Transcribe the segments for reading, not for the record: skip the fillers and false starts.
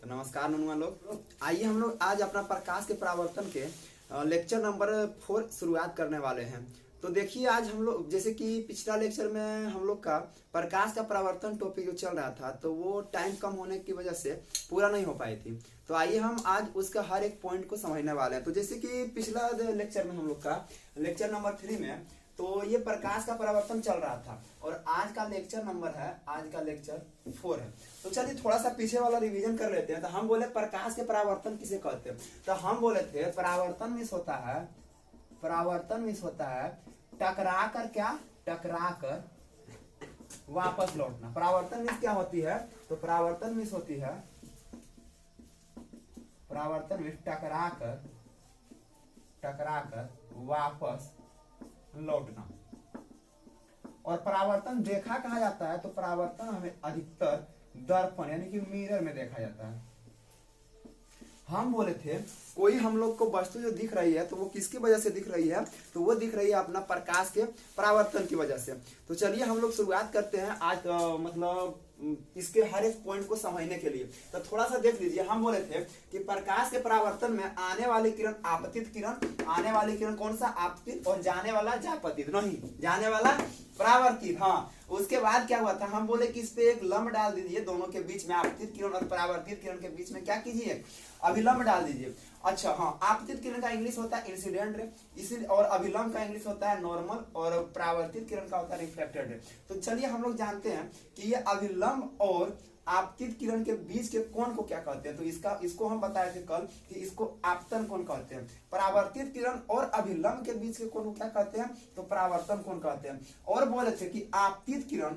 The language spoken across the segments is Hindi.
तो नमस्कार ननुआ लोग, आइए हम लोग आज अपना प्रकाश के परावर्तन के लेक्चर नंबर 4 शुरुआत करने वाले हैं। तो देखिए आज हम लोग जैसे कि पिछला लेक्चर में हम लोग का प्रकाश का परावर्तन टॉपिक जो चल रहा था तो वो टाइम कम होने की वजह से पूरा नहीं हो पाई थी। तो आइए हम आज उसका हर एक पॉइंट को समझने वाले हैं। तो जैसे कि पिछला लेक्चर में हम लोग का लेक्चर नंबर 3 में तो ये प्रकाश का परावर्तन चल रहा था और आज का लेक्चर नंबर है, आज का लेक्चर 4 है। तो चलिए थोड़ा सा पीछे वाला रिवीजन कर लेते हैं। तो हम बोले प्रकाश के परावर्तन किसे कहते हैं, तो हम बोले थे परावर्तन मीन्स होता है, परावर्तन मीन्स होता है टकरा कर, क्या टकरा कर वापस लौटना। परावर्तन मीन्स क्या होती है, तो परावर्तन मीन्स होती है, परावर्तन मीन्स टकरा कर वापस लौटना। और परावर्तन देखा कहा जाता है, तो परावर्तन हमें अधिकतर दर्पण यानी कि मिरर में देखा जाता है। हम बोले थे कोई हम लोग को वस्तु जो दिख रही है तो वो किसकी वजह से दिख रही है, तो वो दिख रही है अपना प्रकाश के परावर्तन की वजह से। तो चलिए हम लोग शुरुआत करते हैं आज मतलब इसके हर एक पॉइंट को समझने के लिए। तो थोड़ा सा देख लीजिए, हम बोले थे कि प्रकाश के परावर्तन में आने वाली किरण आपतित किरण, आने वाली किरण कौन सा आपतित, और जाने वाला जापतित, नहीं जाने वाला परावर्तित। हाँ, उसके बाद क्या हुआ था, हम बोले कि इस पे एक लंब डाल दीजिए, दोनों के बीच में आपतित किरण और परावर्तित किरण के बीच में क्या कीजिए, अभिलंब डाल दीजिए। अच्छा हाँ, आपतित किरण का इंग्लिश होता है इंसिडेंट रे, इसी और अभिलंब का इंग्लिश होता है नॉर्मल, और परावर्तित किरण का होता है रिफ्लेक्टेड रे। तो चलिए हम लोग जानते हैं कि ये अभिलंब और आपतित किरण के बीच के कोण को क्या कहते हैं। तो इसको हम बताए थे कल कि इसको आपतन कोण कहते हैं। परावर्तित किरण और अभिलंब के बीच के कोण को क्या कहते हैं, तो परावर्तन कोण कहते हैं। और बोले थे कि आपतित किरण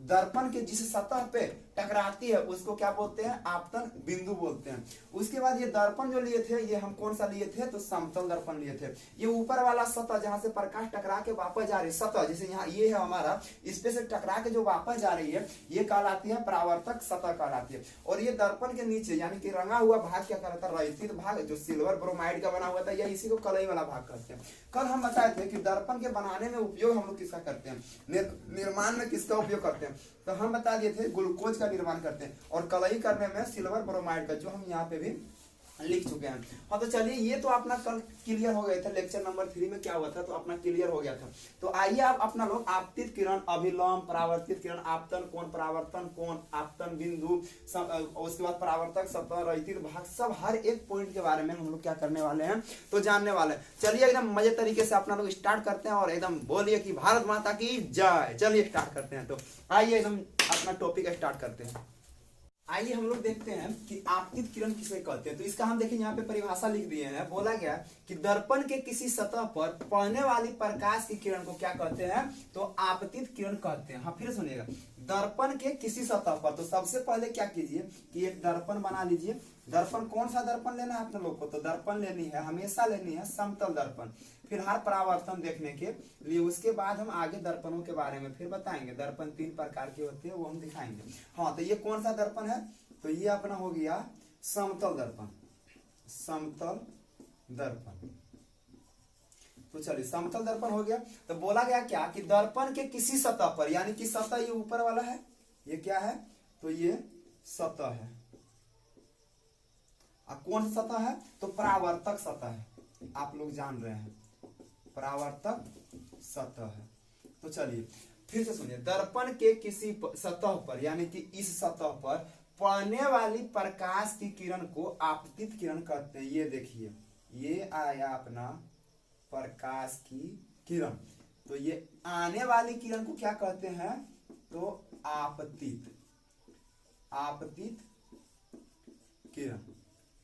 दर्पण के जिस सतह पे टकराती है उसको क्या बोलते हैं, आपतन बिंदु बोलते हैं। उसके बाद ये दर्पण जो लिए थे, ये हम कौन सा लिए थे, तो समतल दर्पण लिए थे। ये ऊपर वाला सतह जहां से प्रकाश टकरा के वापस जा रही है, सतह जैसे यहाँ ये है हमारा, इस पे से टकरा के जो वापस जा रही है ये कहलाती है परावर्तक सतह कहलाती है। और ये दर्पण के नीचे यानी कि रंगा हुआ भाग क्या कहलाता है, रहित भाग, जो सिल्वर ब्रोमाइड का बना हुआ था, या इसी को कलई वाला भाग कहते हैं। कल हम बताए थे कि दर्पण के बनाने में उपयोग हम लोग किसका करते हैं, निर्माण में किसका उपयोग करते हैं, तो हम बता दिए थे ग्लूकोज का निर्माण करते हैं, और कलई करने में सिल्वर ब्रोमाइड का, जो हम यहाँ पे भी लिख चुके हैं। हाँ तो चलिए ये तो अपना कल क्लियर हो गया था, लेक्चर नंबर 3 में क्या हुआ था तो अपना क्लियर हो गया था। तो आइए आप अपना लोग आपतित किरण, अभिलंब, परावर्तित किरण, आपतन कोण, परावर्तन कोण, आपतन बिंदु, उसके बाद परावर्तक सतह, रहित भाग, सब हर एक पॉइंट के बारे में हम लोग क्या करने वाले हैं, तो जानने वाले हैं। चलिए एकदम मजे तरीके से अपना लोग स्टार्ट करते हैं और एकदम बोलिए कि भारत माता की जय। चलिए स्टार्ट करते हैं। तो आइए एकदम अपना टॉपिक स्टार्ट करते हैं। आइए हम लोग देखते हैं कि आपतित किरण किसे कहते हैं। तो इसका हम देखिए यहाँ पे परिभाषा लिख दिए हैं। बोला गया कि दर्पण के किसी सतह पर पड़ने वाली प्रकाश की किरण को क्या कहते हैं, तो आपतित किरण कहते हैं। हाँ फिर सुनिएगा, दर्पण के किसी सतह पर। तो सबसे पहले क्या कीजिए कि एक दर्पण बना लीजिए। दर्पण कौन सा दर्पण लेना है अपने लोग को, तो दर्पण लेनी है, हमेशा लेनी है समतल दर्पण। फिलहाल परावर्तन देखने के लिए, उसके बाद हम आगे दर्पणों के बारे में फिर बताएंगे। दर्पण 3 प्रकार के होते हैं, वो हम दिखाएंगे। हाँ तो ये कौन सा दर्पण है, तो ये अपना हो गया समतल दर्पण, समतल दर्पण। तो चलिए समतल दर्पण हो गया। तो बोला गया क्या कि दर्पण के किसी सतह पर, यानी कि सतह ये ऊपर वाला है, ये क्या है, तो ये सतह है। अब कौन सा सतह है, तो परावर्तक सतह है, आप लोग जान रहे हैं परावर्तक सतह है। तो चलिए फिर से सुनिए, दर्पण के किसी सतह पर यानी कि इस सतह पर पड़ने वाली प्रकाश की किरण को आपतित किरण कहते हैं। ये देखिए ये आया अपना प्रकाश की किरण, तो ये आने वाली किरण को क्या कहते हैं, तो आपतित, आपतित किरण।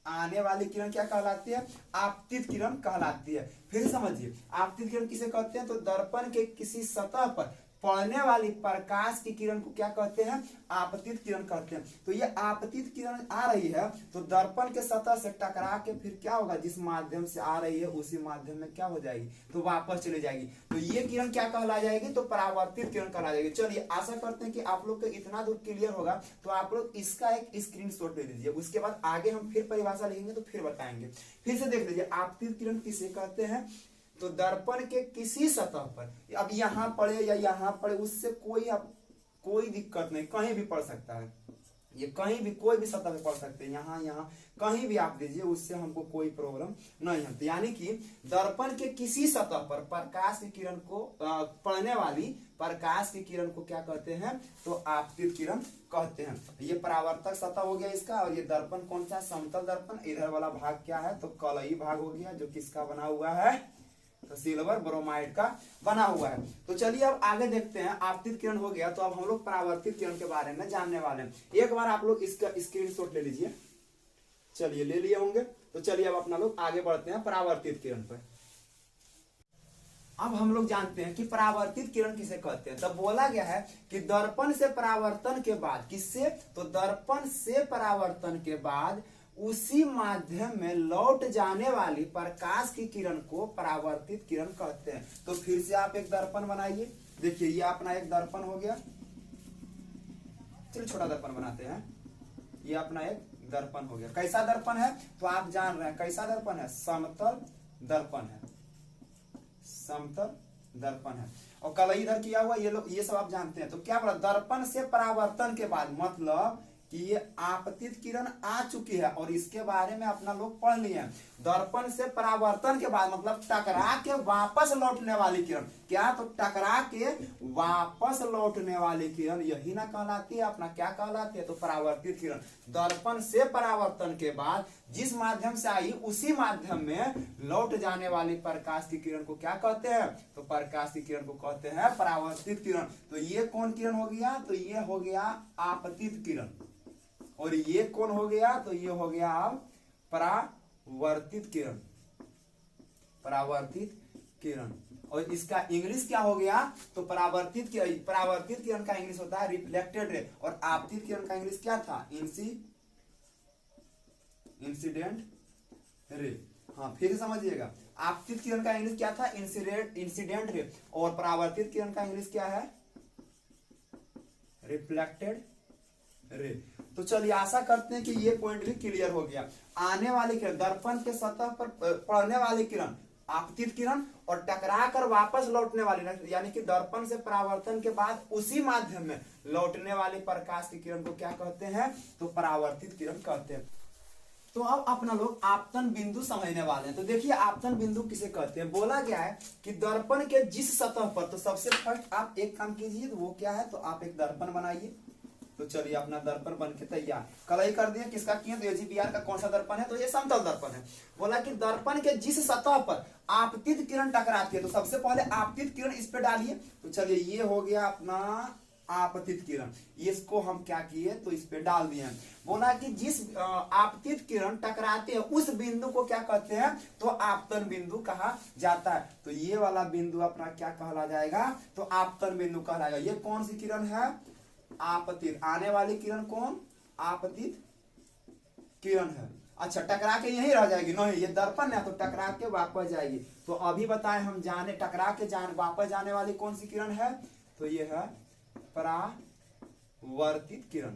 आने वाली किरण क्या कहलाती है, आपतित किरण कहलाती है। फिर समझिए आपतित किरण किसे कहते हैं, तो दर्पण के किसी सतह पर पड़ने वाली प्रकाश की किरण को क्या कहते हैं, आपतित किरण कहते हैं। तो ये आपतित किरण आ रही है तो दर्पण के सतह से टकरा के फिर क्या होगा, जिस माध्यम से आ रही है उसी माध्यम में क्या हो जाएगी, तो वापस चले जाएगी। तो ये किरण क्या कहला जाएगी, तो परावर्तित किरण कहला जाएगी। चलिए आशा करते हैं कि आप लोग को इतना दूर क्लियर होगा। तो आप लोग इसका एक स्क्रीनशॉट ले लीजिए, उसके बाद आगे हम फिर परिभाषा लिखेंगे तो फिर बताएंगे। फिर से देख लीजिए आपतित किरण किसे कहते हैं, तो दर्पण के किसी सतह पर, अब यहां पड़े या यहां पड़े उससे कोई दिक्कत नहीं, कहीं भी पड़ सकता है। ये कहीं भी कोई भी सतह पे पढ़ सकते हैं, यहाँ यहाँ कहीं भी आप दीजिए, उससे हमको कोई प्रॉब्लम नहीं है। तो यानी कि दर्पण के किसी सतह पर प्रकाश की किरण को पड़ने वाली प्रकाश की किरण को क्या कहते हैं, तो आपतित किरण कहते हैं। ये परावर्तक सतह हो गया इसका, और ये दर्पण कौन सा, समतल दर्पण। इधर वाला भाग क्या है, तो कलई भाग हो गया, जो किसका बना हुआ है, तो सिल्वर ब्रोमाइड का बना हुआ है। तो चलिए अब आगे देखते हैं, आपतित किरण हो गया, तो अब हम लोग परावर्तित किरण के बारे में जानने वाले हैं। एक बार आप लोग इसका स्क्रीनशॉट ले लीजिए। चलिए ले लिए होंगे, तो चलिए अब अपना लोग आगे बढ़ते हैं परावर्तित किरण पर। अब हम लोग जानते हैं कि परावर्तित किरण किसे कहते हैं। तब बोला गया है कि दर्पण से परावर्तन के बाद, किससे, तो दर्पण से परावर्तन के बाद उसी माध्यम में लौट जाने वाली प्रकाश की किरण को परावर्तित किरण कहते हैं। तो फिर से आप एक दर्पण बनाइए। देखिए ये अपना एक दर्पण हो गया, चलिए छोटा दर्पण बनाते हैं। ये अपना एक दर्पण हो गया। कैसा दर्पण है, तो आप जान रहे हैं कैसा दर्पण है, समतल दर्पण है, समतल दर्पण है। और कलई इधर किया हुआ, ये लोग ये सब आप जानते हैं। तो क्या बोला, दर्पण से परावर्तन के बाद, मतलब कि ये आपतित किरण आ चुकी है और इसके बारे में अपना लोग पढ़ लिए हैं। दर्पण से परावर्तन के बाद मतलब टकरा के वापस लौटने वाली किरण, क्या, तो टकरा के वापस लौटने वाली किरण यही ना कहलाती है अपना, क्या कहलाती है, तो परावर्तित किरण। दर्पण से परावर्तन के बाद जिस माध्यम से आई उसी माध्यम में लौट जाने वाली प्रकाश की किरण को क्या कहते हैं, तो प्रकाश की किरण को कहते हैं परावर्तित किरण। तो ये कौन किरण हो गया, तो ये हो गया आपतित किरण, और ये कौन हो गया, तो ये हो गया अब परावर्तित किरण, परावर्तित किरण। और इसका इंग्लिश क्या हो गया, तो परावर्तित किरण का इंग्लिश होता है रिफ्लेक्टेड रे, और आपतित किरण का इंग्लिश क्या था, इंसिडेंट रे। हाँ फिर समझिएगा, आपतित किरण का इंग्लिश क्या था, इंसिडेंट रे, और परावर्तित किरण का इंग्लिश क्या है, रिफ्लेक्टेड रे। तो चलिए आशा करते हैं कि ये पॉइंट भी क्लियर हो गया। आने वाली किरण, दर्पण के सतह पर पड़ने वाली किरण आपतित किरण, और टकरा कर वापस लौटने वाली, यानी कि दर्पण से परावर्तन के बाद उसी माध्यम में लौटने वाली प्रकाश की किरण को क्या कहते हैं, तो परावर्तित किरण कहते हैं। तो अब अपना लोग आपतन बिंदु समझने वाले हैं। तो देखिए आपतन बिंदु किसे कहते हैं। बोला गया है कि दर्पण के जिस सतह पर, तो सबसे फर्स्ट आप एक काम कीजिए, तो वो क्या है, तो आप एक दर्पण बनाइए। तो चलिए अपना दर्पण बन के तैयार, कलई कर दिया, किसका किया, तो एजीपीआर का कौन सा दर्पण है, तो ये समतल दर्पण है। बोला कि दर्पण के जिस सतह पर आपतित किरण टकराती है, तो सबसे पहले आपतित किरण इस पे डालिए। तो चलिए ये हो गया अपना आपतित किरण, इसको हम क्या किए, तो इस पे डाल दिए हैं। बोला कि जिस आपतित किरण टकराते हैं उस बिंदु को क्या कहते हैं, तो आपतन बिंदु कहा जाता है। तो ये वाला बिंदु अपना क्या कहला जाएगा, तो आपतन बिंदु कहलाएगा। ये कौन सी किरण है, आपतित, आने वाली किरण कौन, आपतित किरण है। अच्छा टकरा के यही रह जाएगी, नहीं ये दर्पण है तो टकरा के वापस जाएगी। तो अभी बताएं हम, जाने टकरा के वापस जाने वाली कौन सी किरण है, तो ये है परावर्तित किरण,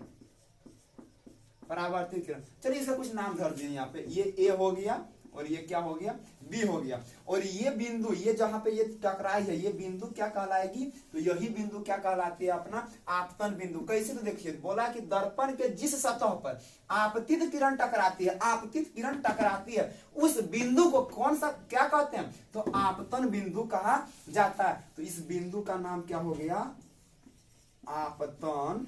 परावर्तित किरण। चलिए इसका कुछ नाम धर दिए यहाँ पे, ये ए हो गया और ये क्या हो गया, बी हो गया। और ये बिंदु, ये जहां पे ये टकराई है, ये बिंदु क्या कहलाएगी, तो यही बिंदु क्या कहलाती है, अपना आपतन बिंदु। कैसे, तो देखिए बोला कि दर्पण के जिस सतह पर आपतित किरण टकराती है, आपतित किरण टकराती है, उस बिंदु को कौन सा क्या कहते हैं, तो आपतन बिंदु कहा जाता है। तो इस बिंदु का नाम क्या हो गया, आपतन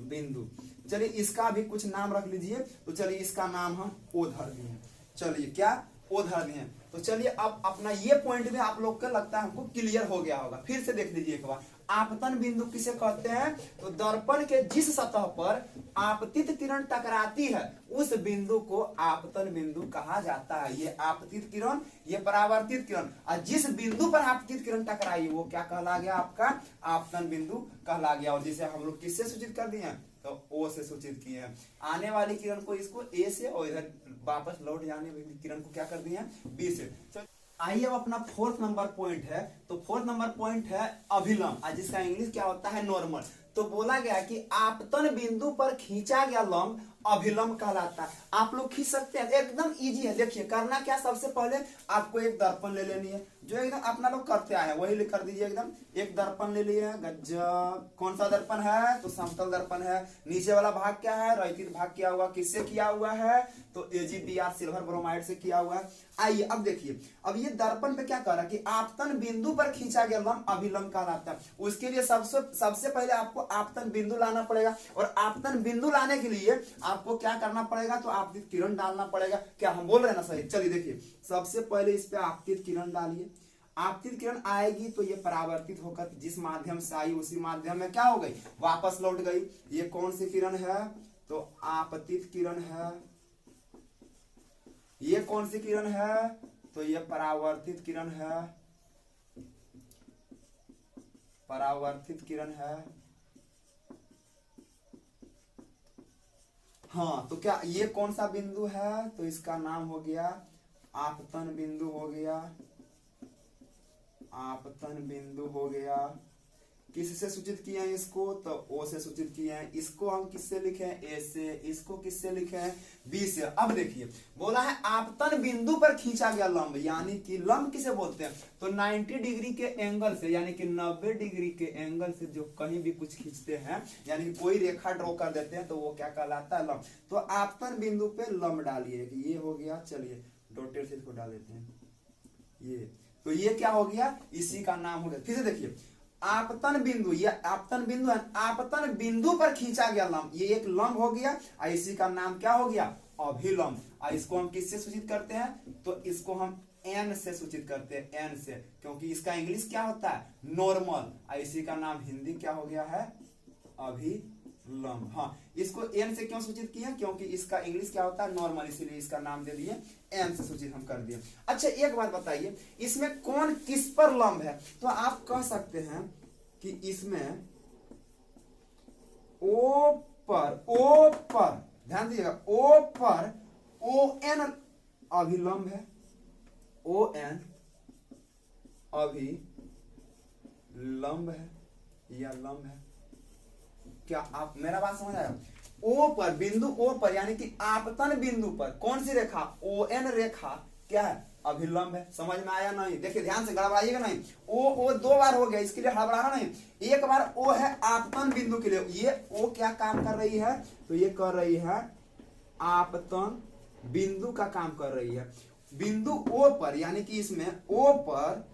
बिंदु। चलिए इसका भी कुछ नाम रख लीजिए। तो चलिए इसका नाम हम ओ धर दिए, चलिए क्या, ओ धर दिए। तो चलिए अब अपना ये पॉइंट भी आप लोग को लगता है हमको क्लियर हो गया होगा। फिर से देख लीजिए एक बार, आपतन बिंदु किसे कहते हैं, तो दर्पण के जिस सतह पर आपतित किरण टकराती है उस बिंदु को आपतन बिंदु कहा जाता है। ये आपतित किरण, ये परावर्तित किरण, और जिस बिंदु पर आपतित किरण टकराई वो क्या कहला गया, आपका आपतन बिंदु कहला गया। और जिसे हम लोग किससे सूचित कर दिए हैं, तो ओ से सूचित किए हैं। आने वाली किरण को इसको ए से, और इधर वापस लौट जाने वाली किरण को क्या कर दिए हैं, बी से। आइए अब अपना फोर्थ नंबर पॉइंट है। तो फोर्थ नंबर पॉइंट है अभिलंब, जिसका इंग्लिश क्या होता है, नॉर्मल। तो बोला गया कि आपतन बिंदु पर खींचा गया लंब अभिलंब कहलाता है। आप लोग खींच सकते हैं, एकदम इजी है। देखिए करना क्या, सबसे पहले आपको एक दर्पण ले लेनी है, जो एकदम अपना लोग करते आए हैं वही कर दीजिए। एकदम एक दर्पण ले लिए, गजब। कौन सा दर्पण है, तो समतल दर्पण है। नीचे वाला भाग क्या है, रैखिक भाग किया हुआ, किससे किया हुआ है, तो AgBr सिल्वर ब्रोमाइड से किया हुआ है। आइए अब देखिए, अब ये दर्पण पे क्या कर रहा है कि आपतन बिंदु पर खींचा गया लंब अभिलंब कहलाता है। उसके लिए सबसे पहले आपको आपतन बिंदु लाना पड़ेगा, और आपतन बिंदु लाने के लिए आपको क्या करना पड़ेगा, तो आपतित किरण डालना पड़ेगा। क्या हम बोल रहे हैं ना सही? चलिए देखिए, सबसे पहले इस पे आपतित किरण डालिए। आपतित किरण आएगी तो ये परावर्तित होकर जिस माध्यम से आई उसी माध्यम में क्या हो गई, वापस लौट गई। ये कौन सी किरण है, तो आपतित किरण है। ये कौन सी किरण है, तो ये परावर्तित किरण है, परावर्तित किरण है। हाँ, तो क्या ये कौन सा बिंदु है, तो इसका नाम हो गया आपतन बिंदु हो गया, आपतन बिंदु हो गया। किससे सूचित किए हैं इसको, तो O से सूचित किए हैं। इसको हम किससे लिखे हैं, A से। इसको किससे लिखे हैं, B से। अब देखिए बोला है आपतन बिंदु पर खींचा गया लंब, यानी कि लंब किसे बोलते हैं, तो 90 डिग्री के एंगल से, यानी कि 90 डिग्री के एंगल से जो कहीं भी कुछ खींचते हैं, यानी कि कोई रेखा ड्रॉ कर देते हैं, तो वो क्या कहलाता है, लंब। तो आपतन बिंदु पे लंब डालिए, ये हो गया। चलिए डॉटेड से इसको डाल देते हैं, ये तो ये क्या हो गया, इसी का नाम हो गया। फिर से देखिए, आपतन बिंदु, ये आपतन बिंदु है, आपतन बिंदु पर खींचा गया लंब, ये एक लंब हो गया, और इसी का नाम क्या हो गया, अभिलंब। और इसको हम किससे सूचित करते हैं, तो इसको हम N से सूचित करते हैं, N से, क्योंकि इसका इंग्लिश क्या होता है, नॉर्मल। और इसी का नाम हिंदी क्या हो गया है, अभिलंब। हाँ, इसको N से क्यों सूचित किया, क्योंकि इसका इंग्लिश क्या होता है, नॉर्मल, इसीलिए इसका नाम दे दिए, N से सूचित हम कर दिए। अच्छा एक बात बताइए, इसमें कौन किस पर लंब है, तो आप कह सकते हैं कि इसमें O पर ध्यान दीजिएगा, O पर ON अभिलंब है, ON अभिलंब है या लंब है। क्या आप मेरा बात समझ आया? O पर, बिंदु O पर, यानी कि आपतन बिंदु पर कौन सी रेखा, ON रेखा क्या है, अभिलंब है। समझ में आया नहीं? देखिए ध्यान से, गड़बड़ाइएगा नहीं। O दो बार हो गया, इसके लिए हड़बड़ाना नहीं। एक बार O है आपतन बिंदु के लिए, ये O क्या काम कर रही है, तो ये कर रही है आपतन बिंदु का काम कर रही है। बिंदु O पर, यानी कि इसमें O पर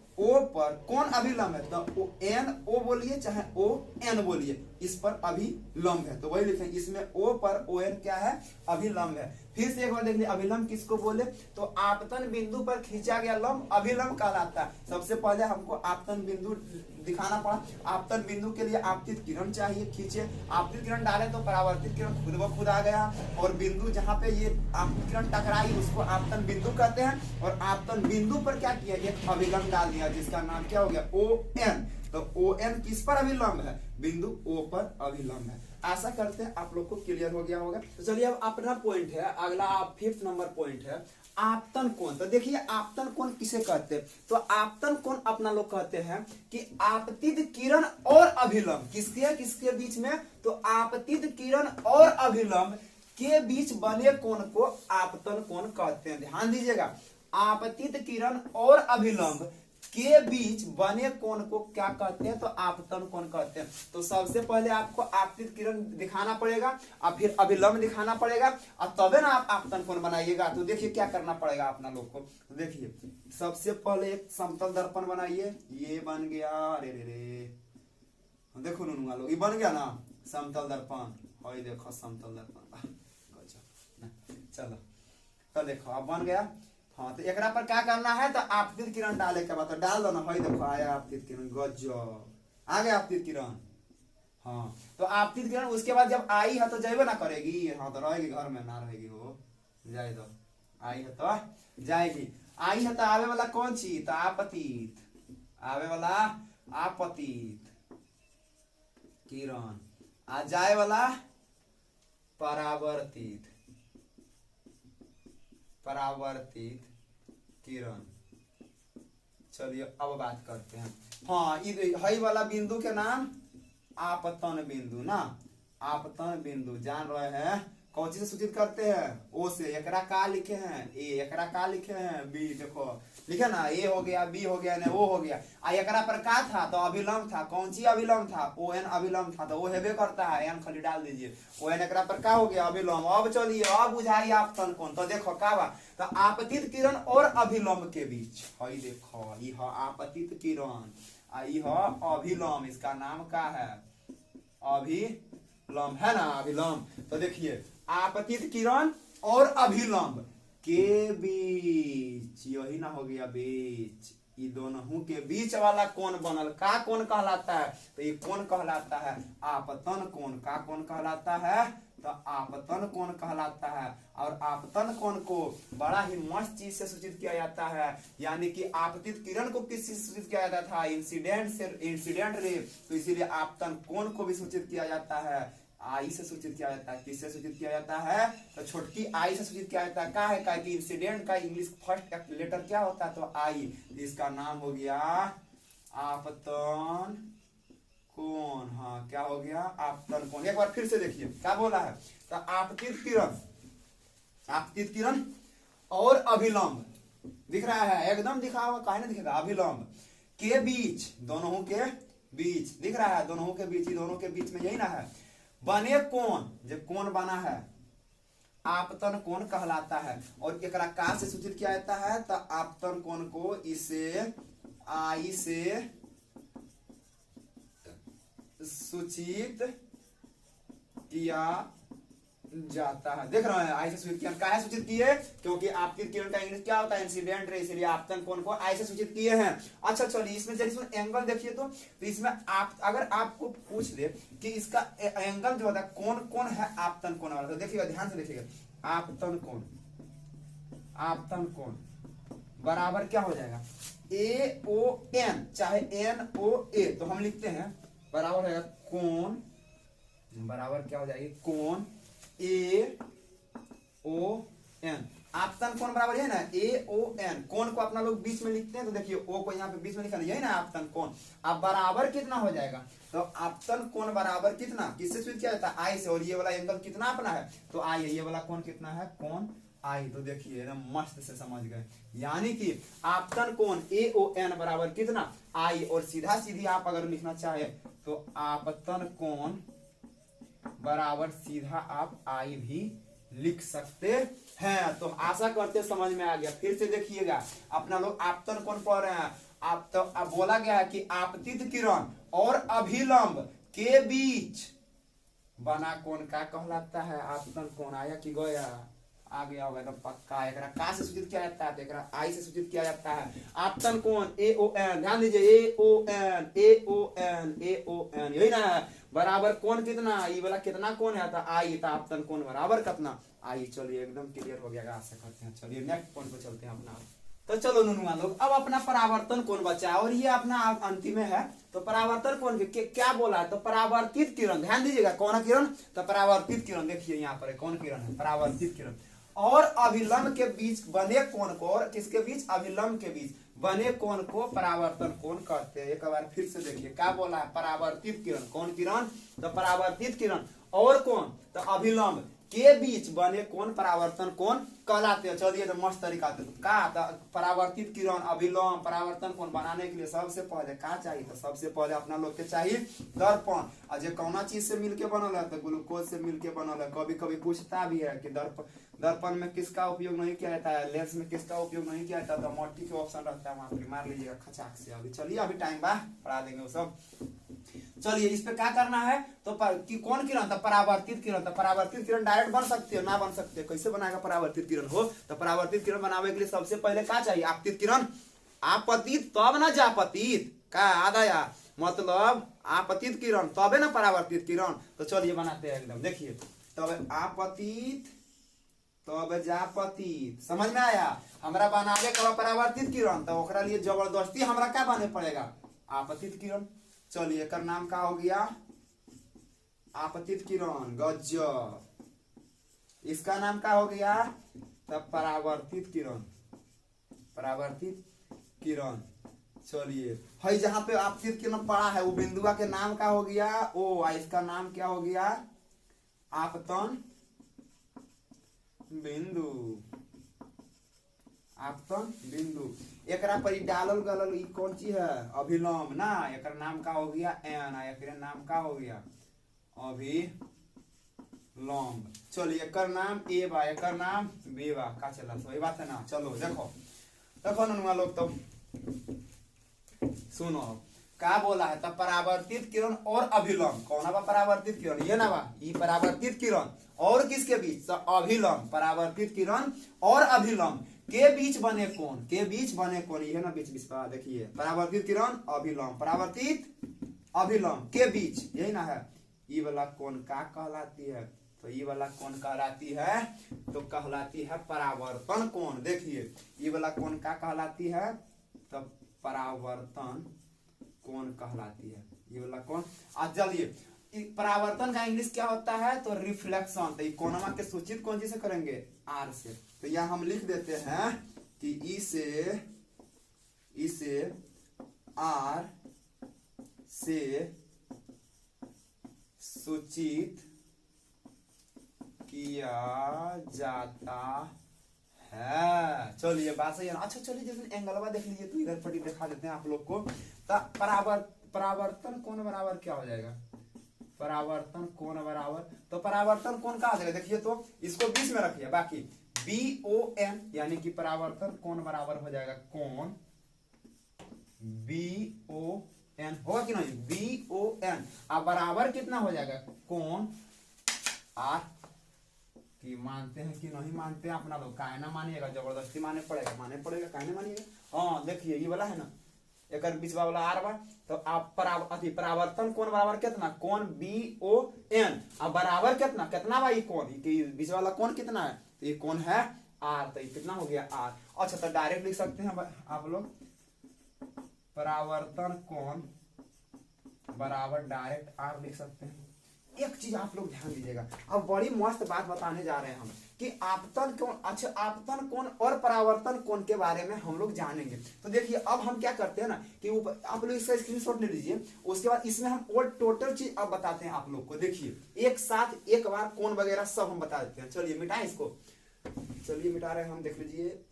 कौन अभिलंब है, तो NO बोलिए चाहे ON बोलिए, इस पर अभिलंब है, तो वही लिखें, इसमें O पर ON क्या है, अभिलंब है। फिर से एक बार देख लीजिए, अभिलंब किसको बोले, तो आपतन बिंदु पर खींचा गया लंब अभिलंब कहलाता है। सबसे पहले हमको आपतन बिंदु दिखाना पड़ा। आपतन बिंदु के लिए आपतित किरण चाहिए, खींचे, आपतित किरण डाले तो परावर्तित किरण खुद ब खुद आ गया, और बिंदु जहां पे ये आपतित किरण टकराई उसको आपतन बिंदु कहते हैं। और आपतन बिंदु पर क्या किया, एक अभिलंब डाल दिया, जिसका नाम क्या हो गया, ON। तो ON किस पर अभिलंब है, बिंदु O पर अभिलंब है। आशा करते हैं आप लोग को क्लियर हो गया होगा। तो चलिए अब अपना पॉइंट है अगला, 5th नंबर पॉइंट है आपतन कोण। तो देखिए आपतन कोण किसे कहते हैं, तो आपतन कोण अपना लोग कहते हैं कि आपतित किरण और अभिलंब किसके बीच में, तो आपतित किरण और अभिलंब के बीच बने कोण को आपतन कोण कहते हैं। ध्यान दीजिएगा, आपतित किरण और अभिलंब के बीच बने कोण को क्या कहते हैं, तो आपतन कोण कहते हैं। तो सबसे पहले आपको आपतित किरण दिखाना पड़ेगा, और फिर अभिलंब दिखाना पड़ेगा, और तबे ना आप आपतन कोण बनाइएगा। तो देखिए क्या करना पड़ेगा अपना लोग को। तो देखिए सबसे पहले एक समतल दर्पण बनाइए, ये बन गया, अरे रे देखो नुनुआ लोग, ये बन गया ना समतल दर्पण, और देखो समतल दर्पण, चलो तो देखो अब बन गया। हाँ, तो एकरा पर क्या करना है, तो आपतित किरण डाले के बाद डाल दो ना, भाई देखो आया आपतित किरण, गजब आ गया आपतित किरण। हाँ, तो आपतित किरण उसके बाद जब आई है तो जाइबे ना करेगी, हाँ तो रहेगी घर में, ना रहेगी वो जाए दो, आई है तो जाएगी। आई है तो आवे वाला कौन चीज, तो आपतित, आवे वाला आपतित किरण, आ जाए वाला परावर्तित किरण। चलिए अब बात करते हैं। हाँ, हई वाला बिंदु के नाम आपतन बिंदु ना, आपतन बिंदु जान रहे हैं, कौन चीज से सूचित करते हैं? ओ से। एकरा का लिखे हैं? ए। एकरा का लिखे हैं? बी। देखो लिखे ना, ए हो गया, बी हो गया, ने ओ हो गया। आ एकरा पर का था? तो अभिलंब था। कौन सी अभिलंब था? ओ एन अभिलंब था, तो वो हेबे करता है, एन खाली डाल दीजिए। ओ एन एकरा पर का हो गया? अभिलंब। अब चलिए अब बुझाइए आपतन कोण। तो देखो का बा, तो आपतित किरण और अभिलंब के बीच, हई देखो ई ह आपतित किरण आ ई ह अभिलंब, इसका नाम का है? अभिलंब है ना, अभिलंब। तो देखिए आपतित किरण और अभिलंब के बीच, यही ना हो गया बीच, ये दोनों के बीच वाला कोण बनल का कोण कहलाता है? तो ये कोण कहलाता है आपतन कोण। का कोण कहलाता है? तो आपतन कोण कहलाता है। और आपतन कोण को बड़ा ही मस्त चीज से सूचित किया जाता है, यानी कि आपतित किरण को किस चीज से सूचित किया जाता था? इंसिडेंट से, इंसिडेंट रे। तो इसीलिए आपतन कोण को भी सूचित किया जाता है आई से सूचित किया जाता है। किससे सूचित किया जाता है? तो छोटकी आई से सूचित किया जाता है। क्या है? कि इंसिडेंट का इंग्लिश फर्स्ट लेटर क्या होता है? तो आई। इसका नाम हो गया आपतन कोण। हाँ क्या हो गया? आपतन कोण। एक बार फिर से देखिए क्या बोला है। तो आपतित किरण, आपतित किरण और अभिलंब दिख रहा है, एकदम दिखा हुआ, काहे नहीं दिखेगा? अभिलंब के बीच, दोनों के बीच दिख रहा है, दोनों के बीच, दोनों के बीच में यही ना है। बने कोण, जब कोण बना है आपतन कोण कहलाता है। और एकरा का से सूचित किया जाता है? तो आपतन कोण को इसे आई से सूचित किया जाता है। देख रहे हैं आई से सूचित किया, काहे सूचित किए? क्योंकि आपतित किरण का इंग्लिश क्या होता है? इंसिडेंट रे, इसलिए आपतन कोण को आई से सूचित किए हैं। अच्छा चलिए इसमें जब एंगल देखिए तो इसमें आप अगर आपको पूछ ले कि इसका एंगल जो होता है कौन कौन है आपतन कोण वाला, तो देखिएगा ध्यान से देखिएगा। आपतन कोण, आपतन कोण बराबर क्या हो जाएगा? ए ओ एन, चाहे एन ओ ए, तो हम लिखते हैं बराबर रहेगा कोण, बराबर क्या हो जाएगी? कोण ए ओ एन। आपतन कोण बराबर है ना ए ओ एन। कोण को अपना लोग बीच में लिखते हैं, तो देखिए ओ को यहाँ पे बीच में लिखा यही ना आपतन कोण। अब बराबर कितना हो जाएगा? तो आपतन कोण बराबर कितना? किससे सूचित किया जाता है? आई से। और ये वाला एंगल कितना अपना है? तो आई है। ये वाला कोण कितना है? कोण आई। तो देखिए एकदम मस्त से समझ गए, यानी कि आपतन कोण ए ओ एन बराबर कितना? आई। और सीधा सीधी आप अगर लिखना चाहे तो आपतन कोण बराबर सीधा आप आई भी लिख सकते हैं। तो आशा करते समझ में आ गया। फिर से देखिएगा, अपना लोग आपतन कोण पढ़ रहे हैं। आप तो अब बोला गया है कि आपतित किरण और अभिलंब के बीच बना कोण का कहलाता है? आपतन कोण। आया कि गया? आ गया होगा तो पक्का। एकरा का से सूचित किया जाता है? तो एकरा आई से सूचित किया जाता है। आपतन कोण ए ओ एन, ध्यान दीजिए, ए ओ एन, ए ओ एन, ए ओ एन, यही ना है। बराबर कोण कितना? ये वाला कितना कोण है? तो आई। तो आपतन कोण बराबर कितना? आई। चलिए एकदम क्लियर हो गया, आशा करते हैं। चलिए नेक्स्ट पॉइंट पे चलते हैं अपना। तो चलो नुनुआ लोग, अब अपना परावर्तन कोण बचा और ये अपना अंतिम में है। तो परावर्तन कोण के क्या बोला है? तो परावर्तित किरण, ध्यान दीजिएगा कौन किरण? तो परावर्तित किरण। देखिए यहाँ पर कौन किरण है? परावर्तित किरण और अभिलंब के बीच बने कोण को, और किसके बीच? अभिलंब के बीच बने कोण को परावर्तन कोण कहते हैं। एक बार फिर से देखिए क्या बोला है? परावर्तित किरण। कौन किरण? तो परावर्तित किरण और कौन? तो अभिलंब के बीच बने कोण परावर्तन कोण कहलाते हैं। चलिए तो मस्त तरीका से का परावर्तित किरण अभिलंब परावर्तन कोण बनाने के लिए सबसे पहले क्या चाहिए? तो सबसे पहले अपना लोग के चाहिए दर्पण। और जो कौना चीज से मिलके बनल है? तो ग्लूकोज से मिलके बनल है। कभी कभी पूछता भी है कि दर्पण में किसका उपयोग नहीं किया जाता है, लेंस में किसका उपयोग नहीं किया जाता? तो मट्टी के ऑप्शन रहता है, वहां पर मार लीजिएगा खचाक से। अभी चलिए अभी टाइम बा, पढ़ा देंगे वो सब। चलिए इस पे क्या करना है? तो कौन किरण? तो परावर्तित किरण। तो परावर्तित किरण डायरेक्ट बन सकती है? ना बन सकते। कैसे बनाएगा परावर्तित किरण हो? तो परावर्तित किरण बनाने के लिए सबसे पहले क्या चाहिए? आपतित किरण। आपतित तब ना जापतित का आदाया, मतलब आपतित किरण तबे ना परावर्तित किरण। तो चलिए बनाते हैं एकदम। देखिए तब आपतित तब जापतित, समझ में आया? हमरा बनावे का परावर्तित किरण, तो ओकरा लिए जबरदस्ती हमरा क्या बने पड़ेगा? आपतित किरण। चलिए एकर नाम का हो गया? आपतित किरण। गजब। इसका नाम का हो गया? तब परावर्तित किरण। परावर्तित किरण। चलिए हई जहां पे आपतित किरण पड़ा है वो बिंदुआ के नाम का हो गया ओ, इसका नाम क्या हो गया? आपतन बिंदु, आपतन बिंदु। एकरा पर ई डालल गलल ई कौन चीज है, अभिलंब ना, एकर नाम का हो गया एन, एकर नाम का हो गया अभिलंब। चलिए एकर नाम ए बा, एकर नाम बी बा, का चला सही बात है ना। चलो देखो देखो ननुआ लोग, तो सुनो का बोला है, तब परावर्तित किरण और अभिलंब, कौन बा परावर्तित किरण, ये ना बा, ये परावर्तित किरण और किसके बीच, अभिलंब, परावर्तित किरण और अभिलंब के बीच बने कोण, के बीच बने कोण, ये ना बीच बीच पा देखिए, परावर्तित किरण अभिलंब, परावर्तित अभिलंब के बीच, यही ना है, ये वाला कोण का कहलाती है, तो ये वाला कोण कहलाती है, तो कहलाती है परावर्तन कोण। देखिए ये वाला कोण का कहलाती है, तो परावर्तन कोण कहलाती है, ये वाला कोण। आज चलिए परावर्तन का इंग्लिश क्या होता है, तो रिफ्लेक्शन, तो कोणमा के सूचित कौन चीज से करेंगे, आर से। तो यहाँ हम लिख देते हैं कि इसे आर से सूचित किया जाता है। चलिए बात सही है ना। अच्छा चलिए जैसे एंगलवा देख लीजिए, तो इधर पट्टी दिखा देते हैं आप लोग को। परावर्तन कोण बराबर क्या हो जाएगा, परावर्तन कोण बराबर, तो परावर्तन कोण का आ जाएगा, देखिए तो इसको बीच में रखिए, बाकी BON, यानी कि परावर्तन कोण बराबर हो जाएगा कोण BON, होगा कि नहीं, BON, अब बराबर कितना हो जाएगा, कोण R। कि मानते हैं कि नहीं मानते हैं अपना लोग, काहे ना मानिएगा, जबरदस्ती माने पड़ेगा, काहे ना मानिएगा। हाँ देखिए ये वाला है ना, एक बीच वाला आर बा, तो आप परावर्तन कोण बराबर कितना, कोण BON, अब बराबर कितना कितना बा, ये कोण बीच वाला कोण कितना है, तो ये कोण है आर, तो ये कितना हो गया आर। अच्छा तो डायरेक्ट लिख सकते हैं आप लोग, परावर्तन कोण बराबर डायरेक्ट आर लिख सकते हैं। एक चीज आप लोग ध्यान दीजिएगा, अब बड़ी मस्त बात बताने जा रहे हैं हम कि आपतन कोण, अच्छा आपतन कोण और परावर्तन कोण के बारे में हम लोग जानेंगे। तो देखिए अब हम क्या करते हैं ना कि आप लोग इसका स्क्रीनशॉट ले लीजिए, उसके बाद इसमें हम और टोटल चीज अब बताते हैं आप लोग को। देखिए एक साथ एक बार कोण वगैरह सब हम बता देते हैं। चलिए मिटाएं इसको, चलिए मिटा रहे हैं हम, देख लीजिए।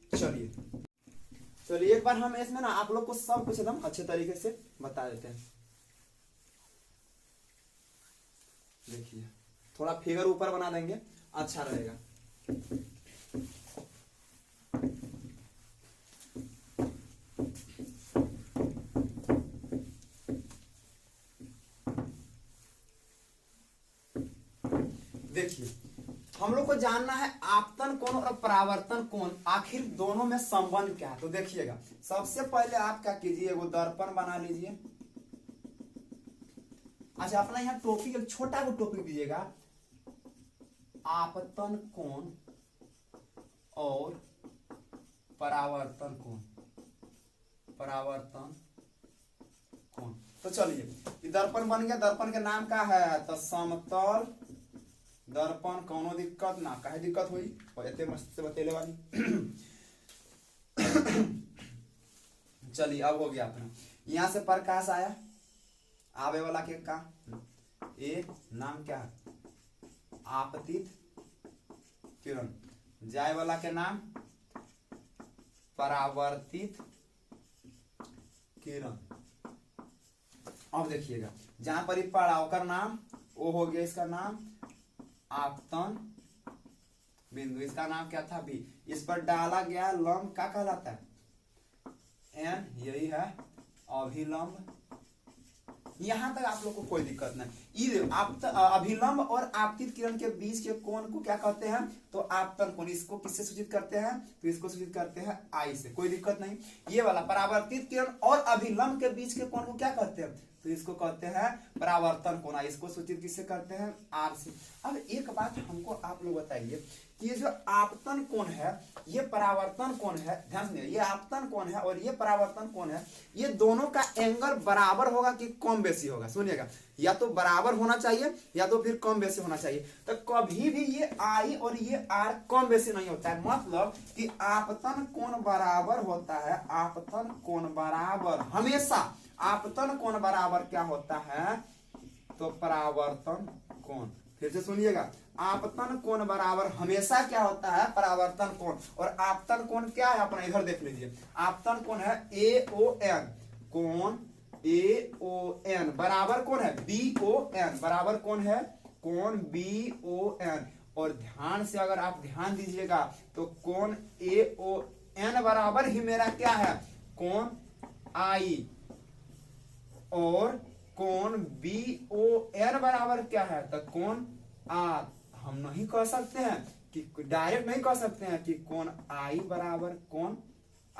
चलिए एक बार हम इसमें ना आप लोग को सब कुछ एकदम अच्छे तरीके से बता देते हैं। देखिए थोड़ा फिगर ऊपर बना देंगे, अच्छा रहेगा। देखिए हम लोग को जानना है आपतन कोण और परावर्तन कोण, आखिर दोनों में संबंध क्या है। तो देखिएगा सबसे पहले आप क्या कीजिए, वो दर्पण बना लीजिए। अच्छा अपना यहाँ टॉपिक एक छोटा को टॉपिक दीजिएगा, आपतन कोण और परावर्तन कोण, तो चलिए दर्पण बन गया। दर्पण के नाम का है, तो समतल दर्पण, कोनो दिक्कत ना, काहे दिक्कत हुई, और इतने मस्त से बतेले वाली। चलिए अब हो गया अपना, यहां से प्रकाश आया, आवे वाला के का ए नाम क्या है, आपतित किरण, जाए वाला के नाम परावर्तित किरण। अब देखिएगा जहां पर ही पड़ा होकर नाम वो हो गया, इसका नाम आपतन बिंदु, इसका नाम क्या था बी, इस पर डाला गया लंब का कहलाता है एन, यही है अभिलंब। यहां तक आप लोग को कोई दिक्कत नहीं। अभिलंब और आपतित किरण के बीच के कोण को क्या कहते हैं, तो आपतन कोण। इसको किससे सूचित करते हैं, तो इसको सूचित करते हैं आई से, कोई दिक्कत नहीं। ये वाला परावर्तित किरण और अभिलंब के बीच के कोण को क्या कहते हैं, तो इसको कहते हैं परावर्तन कोण। इसको सूचित किससे करते हैं, आर से। अब एक बात हमको आप लोग बताइए कि ये जो आपतन कोण है, ये परावर्तन कोण है, ध्यान से, ये आपतन कोण है और ये परावर्तन कोण है, ये दोनों का एंगल बराबर होगा कि कम बेसी होगा। सुनिएगा, या तो बराबर होना चाहिए या तो फिर कम बेसी होना चाहिए। तो कभी भी ये आई और ये आर कम बेसी नहीं होता है, मतलब कि आपतन कोण बराबर होता है, आपतन कोण बराबर हमेशा, आपतन कोण बराबर क्या होता है, तो परावर्तन कोण। फिर से सुनिएगा, आपतन कोण बराबर हमेशा क्या होता है, परावर्तन कोण। और आपतन कोण क्या है, अपना इधर देख लीजिए, आपतन कोण है AON, कोण AON बराबर कौन है, BON बराबर कौन है, कोण BON। और ध्यान से अगर आप ध्यान दीजिएगा तो कोण AON बराबर ही मेरा क्या है, कोण I, और कोण BON बराबर क्या है, तो कोण R। हम नहीं कह सकते हैं कि डायरेक्ट नहीं कह सकते हैं कि कोण I बराबर कोण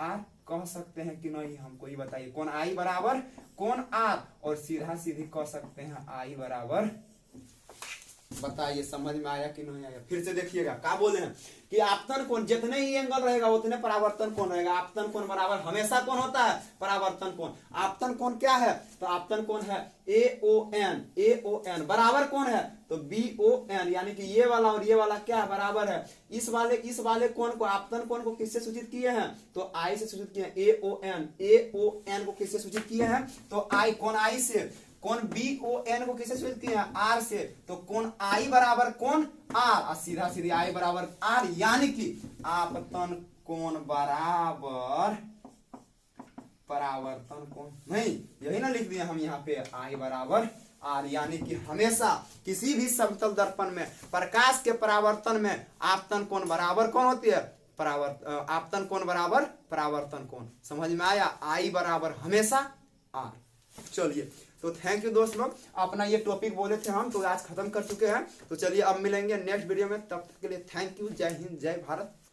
R, कह सकते हैं कि नहीं, हमको ये बताइए। कोण I बराबर कोण R, और सीधा सीधी कह सकते हैं I बराबर, बताइए समझ में आया कि नहीं आया। फिर से देखिएगा क्या बोले हैं कि आपतन कोण जितने ही एंगल रहेगा उतने परावर्तन कोण रहेगा। आपतन कोण बराबर हमेशा कौन होता है, परावर्तन कोण। आपतन कोण क्या है, तो आपतन कोण है AON बराबर कौन है, तो BON, यानी कि ये वाला और ये वाला क्या है, बराबर है। इस वाले कोण को, आपतन कोण को किससे सूचित किए हैं, तो I से सूचित किए हैं। AON को किससे सूचित किए हैं, तो I, कोण I से। कोण BON को किससे सूचित किए हैं, R से। तो कोण I बराबर कोण R, और सीधा सीधी I बराबर R, यानी कि आपतन कोण बराबर परावर्तन कोण। नहीं, यही ना लिख दिए हम यहाँ पे, I बराबर R, यानी कि हमेशा किसी भी समतल दर्पण में प्रकाश के परावर्तन में आपतन कोण बराबर कौन होती है, आपतन कोण बराबर परावर्तन कोण। समझ में आया, I बराबर हमेशा R। चलिए, तो थैंक यू दोस्त लोग, अपना ये टॉपिक बोले थे हम, तो आज खत्म कर चुके हैं। तो चलिए अब मिलेंगे नेक्स्ट वीडियो में, तब तक के लिए थैंक यू, जय हिंद, जय भारत।